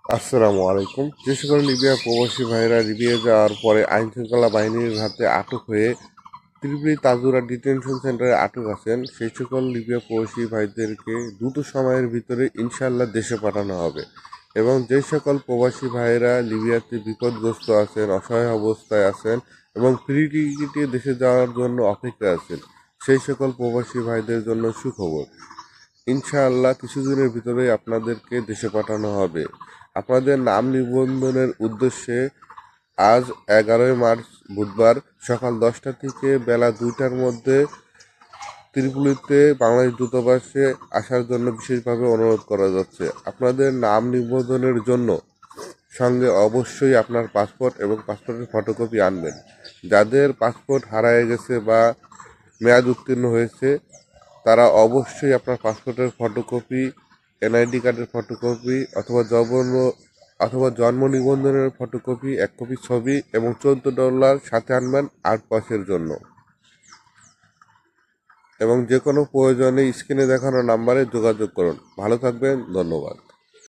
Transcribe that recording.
আসসালামু আলাইকুম। যে সকল লিবিয়া প্রবাসী ভাইরা লিবিয়া যাওয়ার পরে আইনশৃঙ্খলা বাহিনীর হাতে আটক হয়ে ত্রিপুরি তাজুরা ডিটেনশন সেন্টারে আটক আছেন, সেই সকল লিবিয়া প্রবাসী ভাইদেরকে দ্রুত সময়ের ভিতরে ইনশাল্লাহ দেশে পাঠানো হবে। এবং যে সকল প্রবাসী ভাইরা লিবিয়াতে বিপদগ্রস্ত আছেন, অসহায় অবস্থায় আছেন এবং ফ্রি টিকিটে দেশে যাওয়ার জন্য অপেক্ষায় আছেন, সেই সকল প্রবাসী ভাইদের জন্য সুখবর। ইনশাআল্লাহ কিছুদিনের ভিতরেই আপনাদেরকে দেশে পাঠানো হবে। আপনাদের নাম নিবন্ধনের উদ্দেশ্যে আজ 11 মার্চ বুধবার সকাল 10টা থেকে বেলা 2টার মধ্যে ত্রিপুলিতে বাংলাদেশ দূতাবাসে আসার জন্য বিশেষভাবে অনুরোধ করা যাচ্ছে। আপনাদের নাম নিবন্ধনের জন্য সঙ্গে অবশ্যই আপনার পাসপোর্ট এবং পাসপোর্টের ফটোকপি আনবেন। যাদের পাসপোর্ট হারায় গেছে বা মেয়াদ উত্তীর্ণ হয়েছে তারা অবশ্যই আপনার পাসপোর্টের ফটোকপি, এনআইডি কার্ডের ফটোকপি অথবা জন্ম নিবন্ধনের ফটোকপি, 1 কপি ছবি এবং $14 সাথে আনবেন আর্ট পাসের জন্য। এবং যে কোনো প্রয়োজনে স্ক্রিনে দেখানো নাম্বারে যোগাযোগ করুন। ভালো থাকবেন, ধন্যবাদ।